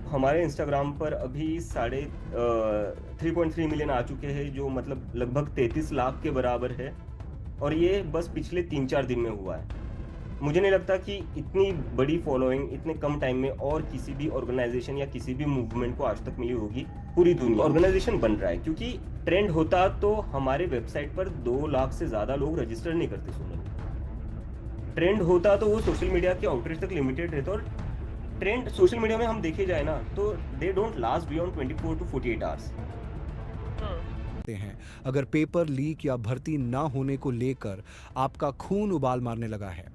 हमारे इंस्टाग्राम पर अभी साढ़े 3.3 मिलियन आ चुके हैं, जो मतलब लगभग 33 लाख के बराबर है। और ये बस पिछले 3-4 दिन में हुआ है। मुझे नहीं लगता कि इतनी बड़ी फॉलोइंग इतने कम टाइम में और किसी भी ऑर्गेनाइजेशन या किसी भी मूवमेंट को आज तक मिली होगी। पूरी दुनिया ऑर्गेनाइजेशन बन रहा है, क्योंकि ट्रेंड होता तो हमारे वेबसाइट पर 2 लाख से ज्यादा लोग रजिस्टर नहीं करते सोनल। ट्रेंड होता तो वो सोशल मीडिया के आउटरीच तक लिमिटेड रहता। और ट्रेंड सोशल मीडिया में हम देखे जाए ना, तो they don't last beyond 24 to 48 hours. हैं। अगर पेपर लीक या भर्ती ना होने को लेकर आपका खून उबाल मारने लगा है,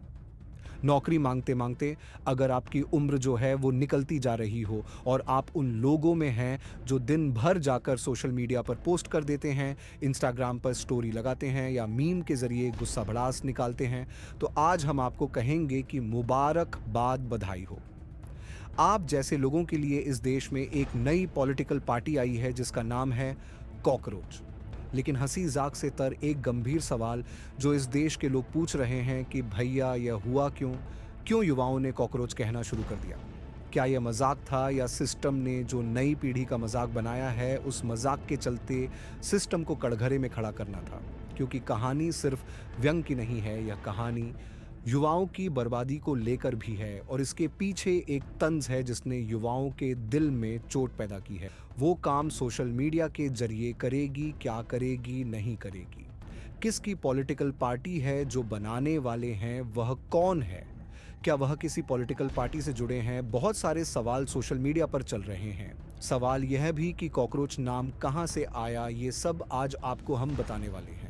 नौकरी मांगते मांगते अगर आपकी उम्र जो है वो निकलती जा रही हो और आप उन लोगों में हैं जो दिन भर जाकर सोशल मीडिया पर पोस्ट कर देते हैं, इंस्टाग्राम पर स्टोरी लगाते हैं या मीम के जरिए गुस्सा भड़ास निकालते हैं, तो आज हम आपको कहेंगे कि मुबारकबाद, बधाई हो। आप जैसे लोगों के लिए इस देश में एक नई पॉलिटिकल पार्टी आई है जिसका नाम है कॉकरोच। लेकिन हंसी जाक से तर एक गंभीर सवाल जो इस देश के लोग पूछ रहे हैं कि भैया यह हुआ क्यों? क्यों युवाओं ने कॉकरोच कहना शुरू कर दिया? क्या यह मजाक था या सिस्टम ने जो नई पीढ़ी का मजाक बनाया है उस मजाक के चलते सिस्टम को कड़घरे में खड़ा करना था? क्योंकि कहानी सिर्फ व्यंग की नहीं है, यह कहानी युवाओं की बर्बादी को लेकर भी है और इसके पीछे एक तंज है जिसने युवाओं के दिल में चोट पैदा की है। वो काम सोशल मीडिया के जरिए करेगी, क्या करेगी, नहीं करेगी। किसकी पॉलिटिकल पार्टी है जो बनाने वाले हैं, वह कौन है? क्या वह किसी पॉलिटिकल पार्टी से जुड़े हैं? बहुत सारे सवाल सोशल मीडिया पर चल रहे हैं। सवाल यह भी कि कॉकरोच नाम कहां से आया, ये सब आज आपको हम बताने वाले हैं।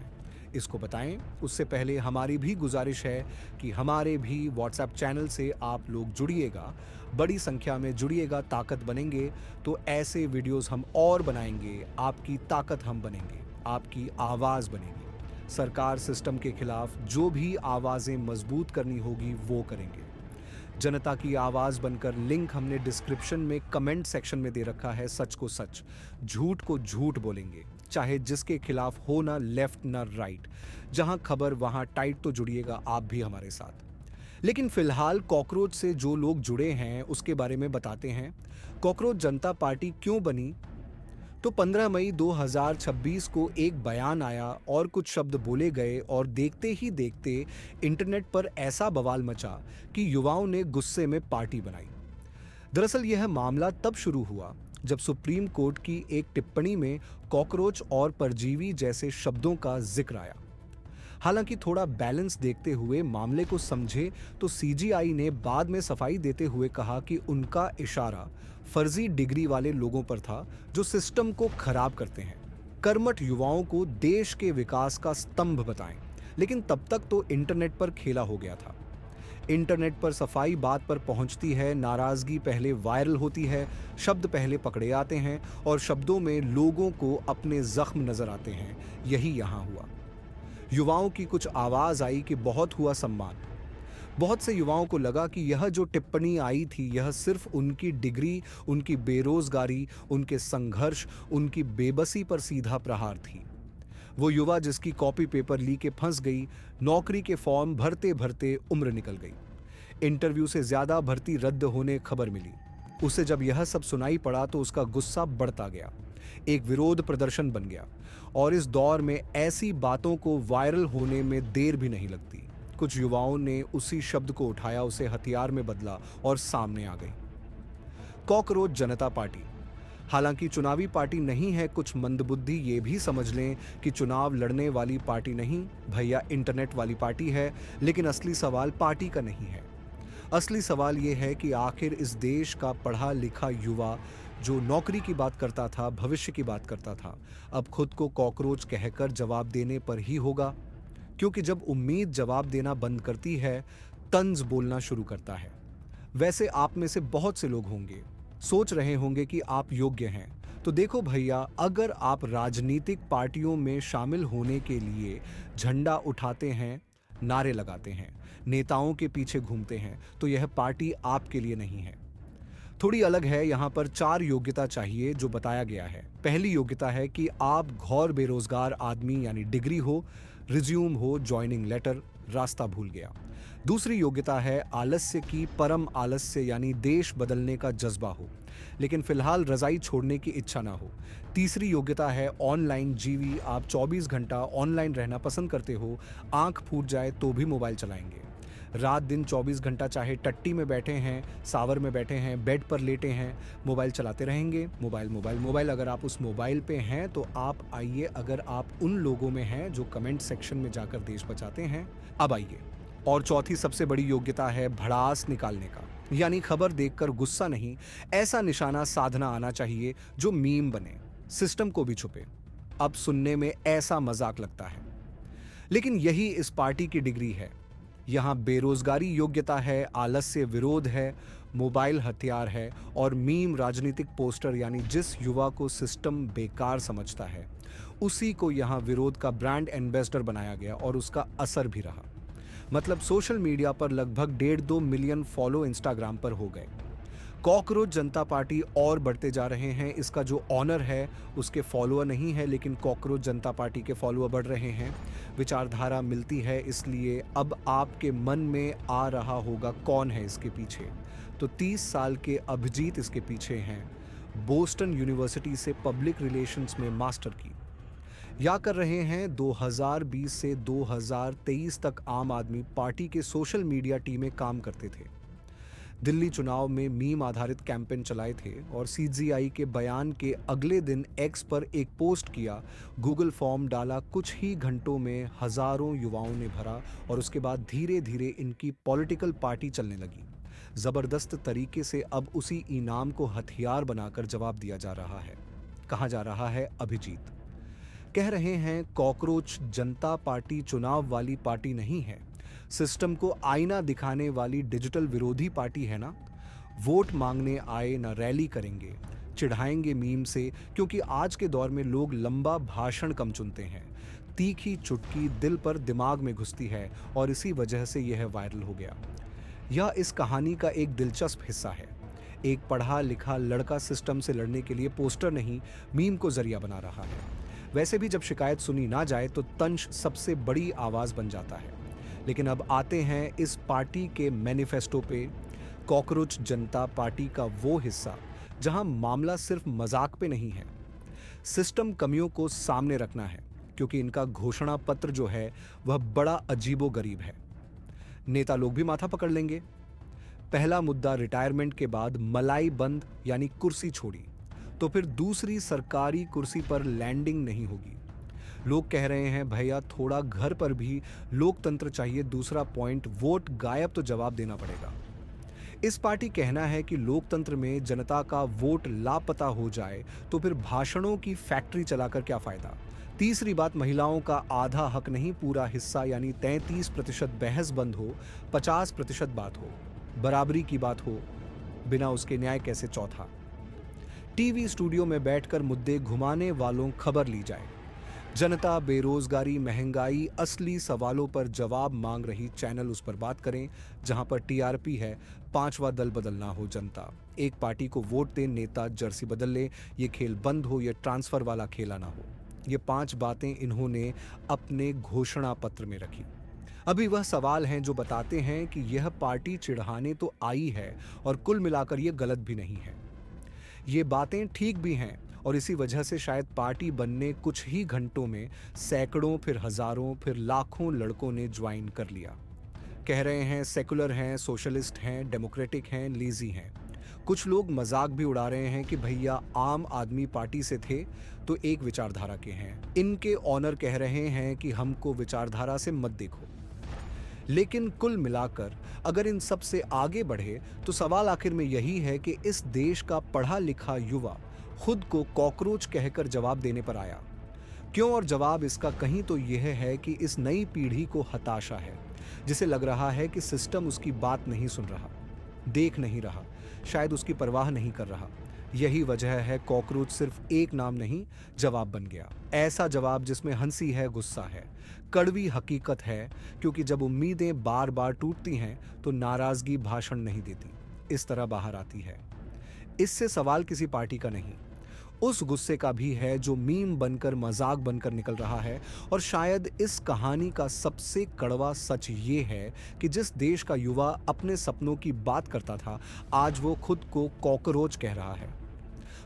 इसको बताएं उससे पहले हमारी भी गुजारिश है कि हमारे भी व्हाट्सएप चैनल से आप लोग जुड़िएगा, बड़ी संख्या में जुड़िएगा, ताकत बनेंगे तो ऐसे वीडियोस हम और बनाएंगे, आपकी ताकत हम बनेंगे, आपकी आवाज़ बनेगी। सरकार सिस्टम के खिलाफ जो भी आवाज़ें मजबूत करनी होगी वो करेंगे। जनता की आवाज बनकर लिंक हमने डिस्क्रिप्शन में कमेंट सेक्शन में दे रखा है। सच को सच, झूठ को झूठ बोलेंगे, चाहे जिसके खिलाफ हो, ना लेफ्ट ना राइट। जहां खबर वहां टाइट, तो जुड़िएगा आप भी हमारे साथ। लेकिन फिलहाल कॉकरोच से जो लोग जुड़े हैं उसके बारे में बताते हैं। कॉकरोच जनता पार्टी क्यों बनी? तो 15 मई 2026 को एक बयान आया और कुछ शब्द बोले गए और देखते ही देखते इंटरनेट पर ऐसा बवाल मचा कि युवाओं ने गुस्से में पार्टी बनाई। दरअसल यह मामला तब शुरू हुआ जब सुप्रीम कोर्ट की एक टिप्पणी में कॉकरोच और परजीवी जैसे शब्दों का जिक्र आया। हालांकि थोड़ा बैलेंस देखते हुए मामले को समझे तो सीजीआई ने बाद में सफाई देते हुए कहा कि उनका इशारा फर्जी डिग्री वाले लोगों पर था जो सिस्टम को खराब करते हैं, कर्मठ युवाओं को देश के विकास का स्तंभ बताएं। लेकिन तब तक तो इंटरनेट पर खेला हो गया था। इंटरनेट पर सफाई बात पर पहुंचती है, नाराजगी पहले वायरल होती है, शब्द पहले पकड़े आते हैं और शब्दों में लोगों को अपने जख्म नजर आते हैं। यही यहां हुआ। युवाओं की कुछ आवाज आई कि बहुत हुआ सम्मान। बहुत से युवाओं को लगा कि यह जो टिप्पणी आई थी यह सिर्फ उनकी डिग्री, उनकी बेरोजगारी, उनके संघर्ष, उनकी बेबसी पर सीधा प्रहार थी। वो युवा जिसकी कॉपी पेपर ली के फंस गई, नौकरी के फॉर्म भरते भरते उम्र निकल गई, इंटरव्यू से ज्यादा भर्ती रद्द होने खबर मिली। उसे जब यह सब सुनाई पड़ा तो उसका गुस्सा बढ़ता गया, एक विरोध प्रदर्शन बन गया। और इस दौर में ऐसी बातों को वायरल होने में देर भी नहीं लगती। कुछ युवाओं ने उसी शब्द को उठाया, उसे हथियार में बदला और सामने आ गई कॉकरोच जनता पार्टी। हालांकि चुनावी पार्टी नहीं है, कुछ मंदबुद्धि ये भी समझ लें कि चुनाव लड़ने वाली पार्टी नहीं भैया, इंटरनेट वाली पार्टी है। लेकिन असली सवाल पार्टी का नहीं है। असली सवाल ये है कि आखिर इस देश का पढ़ा लिखा युवा जो नौकरी की बात करता था, भविष्य की बात करता था, अब खुद को कॉकरोच कहकर जवाब देने पर ही होगा। क्योंकि जब उम्मीद जवाब देना बंद करती है, तंज बोलना शुरू करता है। वैसे आप में से बहुत से लोग होंगे, सोच रहे होंगे कि आप योग्य हैं। तो देखो भैया, अगर आप राजनीतिक पार्टियों में शामिल होने के लिए झंडा उठाते हैं, नारे लगाते हैं, नेताओं के पीछे घूमते हैं, तो यह पार्टी आपके लिए नहीं है। थोड़ी अलग है। यहाँ पर 4 योग्यता चाहिए जो बताया गया है। पहली योग्यता है कि आप घोर बेरोजगार आदमी यानी डिग्री हो, रिज्यूम हो, ज्वाइनिंग लेटर, रास्ता भूल गया। दूसरी योग्यता है आलस्य की परम आलस्य, यानी देश बदलने का जज्बा हो, लेकिन फिलहाल रजाई छोड़ने की इच्छा ना हो। तीसरी योग्यता है ऑनलाइन जीवी, आप 24 घंटा ऑनलाइन रहना पसंद करते हो, आंख फूट जाए तो भी मोबाइल चलाएंगे। रात दिन 24 घंटा चाहे टट्टी में बैठे हैं, सावर में बैठे हैं, बेड पर लेटे हैं, मोबाइल चलाते रहेंगे। Mobile mobile mobile. अगर आप उस मोबाइल पे हैं तो आप आइए, अगर आप उन लोगों में हैं जो कमेंट सेक्शन में जाकर देश बचाते हैं, अब आइए। और चौथी सबसे बड़ी योग्यता है भड़ास निकालने का, यानी खबर देखकर गुस्सा नहीं, ऐसा निशाना साधना आना चाहिए जो मीम बने, सिस्टम को भी छुपे। अब सुनने में ऐसा मजाक लगता है, लेकिन यही इस पार्टी की डिग्री है। यहाँ बेरोजगारी योग्यता है, आलस्य विरोध है, मोबाइल हथियार है और मीम राजनीतिक पोस्टर, यानी जिस युवा को सिस्टम बेकार समझता है उसी को यहाँ विरोध का ब्रांड एम्बेसडर बनाया गया और उसका असर भी रहा। मतलब सोशल मीडिया पर लगभग 1.5-2 मिलियन फॉलो इंस्टाग्राम पर हो गए। कॉकरोच जनता पार्टी और बढ़ते जा रहे हैं, इसका जो ऑनर है उसके फॉलोअर नहीं है, लेकिन कॉकरोच जनता पार्टी के फॉलोअर बढ़ रहे हैं। विचारधारा मिलती है, इसलिए अब आपके मन में आ रहा होगा कौन है इसके पीछे। तो 30 साल के अभिजीत इसके पीछे हैं। बोस्टन यूनिवर्सिटी से पब्लिक रिलेशंस में मास्टर की, या कर रहे हैं 2020 से 2023 तक आम आदमी पार्टी के सोशल मीडिया टीम में काम करते थे। दिल्ली चुनाव में मीम आधारित कैंपेन चलाए थे और सीजीआई के बयान के अगले दिन एक्स पर एक पोस्ट किया, गूगल फॉर्म डाला, कुछ ही घंटों में हजारों युवाओं ने भरा और उसके बाद धीरे धीरे इनकी पॉलिटिकल पार्टी चलने लगी। जबरदस्त तरीके से अब उसी इनाम को हथियार बनाकर जवाब दिया जा रहा है। कहा जा रहा है अभिजीत कह रहे हैं कॉकरोच जनता पार्टी चुनाव वाली पार्टी नहीं है, सिस्टम को आईना दिखाने वाली डिजिटल विरोधी पार्टी है ना। वोट मांगने आए ना रैली करेंगे, चिढ़ाएंगे मीम से, क्योंकि आज के दौर में लोग लंबा भाषण कम चुनते हैं, तीखी चुटकी दिल पर दिमाग में घुसती है और इसी वजह से यह वायरल हो गया। यह इस कहानी का एक दिलचस्प हिस्सा है। एक पढ़ा लिखा लड़का सिस्टम से लड़ने के लिए पोस्टर नहीं, मीम को जरिया बना रहा है। वैसे भी जब शिकायत सुनी ना जाए तो तंश सबसे बड़ी आवाज बन जाता है। लेकिन अब आते हैं इस पार्टी के मैनिफेस्टो पे। कॉकरोच जनता पार्टी का वो हिस्सा जहां मामला सिर्फ मजाक पे नहीं है, सिस्टम कमियों को सामने रखना है, क्योंकि इनका घोषणा पत्र जो है वह बड़ा अजीबोगरीब है। नेता लोग भी माथा पकड़ लेंगे। पहला मुद्दा रिटायरमेंट के बाद मलाई बंद, यानी कुर्सी छोड़ी, तो फिर दूसरी सरकारी कुर्सी पर लैंडिंग नहीं होगी। लोग कह रहे हैं भैया थोड़ा घर पर भी लोकतंत्र चाहिए। दूसरा पॉइंट, वोट गायब तो जवाब देना पड़ेगा। इस पार्टी कहना है कि लोकतंत्र में जनता का वोट लापता हो जाए तो फिर भाषणों की फैक्ट्री चलाकर क्या फायदा। तीसरी बात, महिलाओं का आधा हक नहीं पूरा हिस्सा, यानी 33% बहस बंद हो, 50% बात हो, बराबरी की बात हो, बिना उसके न्याय कैसे चौथा। टीवी स्टूडियो में बैठकर मुद्दे घुमाने वालों खबर ली जाए। जनता, बेरोजगारी, महंगाई, असली सवालों पर जवाब मांग रही चैनल उस पर बात करें। जहां पर टीआरपी है, पांचवा दल बदलना हो जनता, एक पार्टी को वोट दे, नेता जर्सी बदल ले, ये खेल बंद हो, ये ट्रांसफर वाला खेला ना हो। ये 5 बातें इन्होंने अपने घोषणा पत्र में रखी। अभी वह सवाल हैं जो बताते हैं कि यह पार्टी चिढ़ाने तो आई है और कुल मिलाकर ये गलत भी नहीं है। ये बातें ठीक भी हैं और इसी वजह से शायद पार्टी बनने कुछ ही घंटों में सैकड़ों, फिर हजारों, फिर लाखों लड़कों ने ज्वाइन कर लिया। कह रहे हैं सेकुलर हैं, सोशलिस्ट हैं, डेमोक्रेटिक हैं, लेजी हैं। कुछ लोग मजाक भी उड़ा रहे हैं कि भैया आम आदमी पार्टी से थे तो एक विचारधारा के हैं। इनके ऑनर कह रहे हैं कि हमको विचारधारा से मत देखो। लेकिन कुल मिलाकर अगर इन सब से आगे बढ़े तो सवाल आखिर में यही है कि इस देश का पढ़ा लिखा युवा खुद को कॉकरोच कहकर जवाब देने पर आया क्यों। और जवाब इसका कहीं तो यह है कि इस नई पीढ़ी को हताशा है, जिसे लग रहा है कि सिस्टम उसकी बात नहीं सुन रहा, देख नहीं रहा, शायद उसकी परवाह नहीं कर रहा। यही वजह है कॉकरोच सिर्फ एक नाम नहीं, जवाब बन गया। ऐसा जवाब जिसमें हंसी है, गुस्सा है, कड़वी हकीकत है, क्योंकि जब उम्मीदें बार बार टूटती हैं तो नाराजगी भाषण नहीं देती, इस तरह बाहर आती है। इससे सवाल किसी पार्टी का नहीं, उस गुस्से का भी है जो मीम बनकर मजाक बनकर निकल रहा है। और शायद इस कहानी का सबसे कड़वा सच ये है कि जिस देश का युवा अपने सपनों की बात करता था, आज वो खुद को कॉकरोच कह रहा है।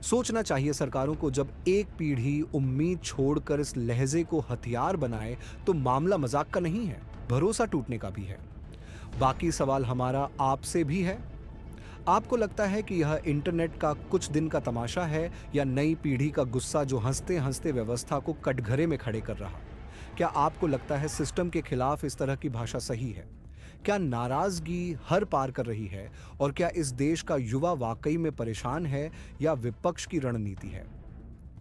सोचना चाहिए सरकारों को, जब एक पीढ़ी उम्मीद छोड़कर इस लहजे को हथियार बनाए तो मामला मजाक का नहीं है, भरोसा टूटने का भी है। बाकी सवाल हमारा आपसे भी है। आपको लगता है कि यह इंटरनेट का कुछ दिन का तमाशा है या नई पीढ़ी का गुस्सा जो हंसते हंसते व्यवस्था को कटघरे में खड़े कर रहा? क्या आपको लगता है सिस्टम के खिलाफ इस तरह की भाषा सही है? क्या नाराजगी हर पार कर रही है? और क्या इस देश का युवा वाकई में परेशान है या विपक्ष की रणनीति है?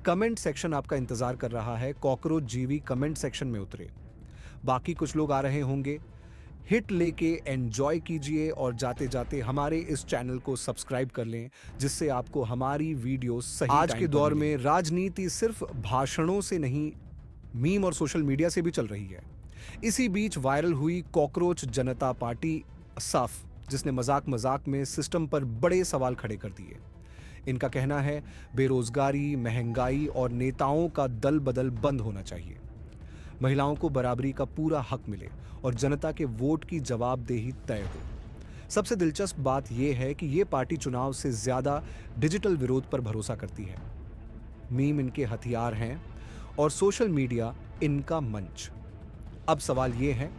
कमेंट सेक्शन आपका इंतजार कर रहा है। कॉकरोच जीवी कमेंट सेक्शन में उतरे। बाकी कुछ लोग आ रहे होंगे। हिट लेके एंजॉय कीजिए और जाते जाते हमारे इस चैनल को सब्सक्राइब कर लें, जिससे आपको हमारी वीडियो सही आज के दौर में राजनीति सिर्फ भाषणों से नहीं, मीम और सोशल मीडिया से भी चल रही है। इसी बीच वायरल हुई कॉकरोच जनता पार्टी साफ, जिसने मजाक मजाक में सिस्टम पर बड़े सवाल खड़े कर दिए। इनका कहना है बेरोजगारी, महंगाई और नेताओं का दल बदल बंद होना चाहिए, महिलाओं को बराबरी का पूरा हक मिले और जनता के वोट की जवाबदेही तय हो। सबसे दिलचस्प बात यह है कि यह पार्टी चुनाव से ज्यादा डिजिटल विरोध पर भरोसा करती है। मीम इनके हथियार हैं और सोशल मीडिया इनका मंच। अब सवाल यह है,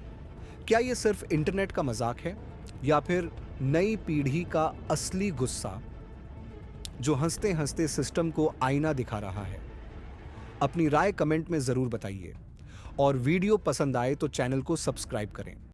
क्या यह सिर्फ इंटरनेट का मजाक है या फिर नई पीढ़ी का असली गुस्सा जो हंसते हंसते सिस्टम को आईना दिखा रहा है? अपनी राय कमेंट में जरूर बताइए और वीडियो पसंद आए तो चैनल को सब्सक्राइब करें।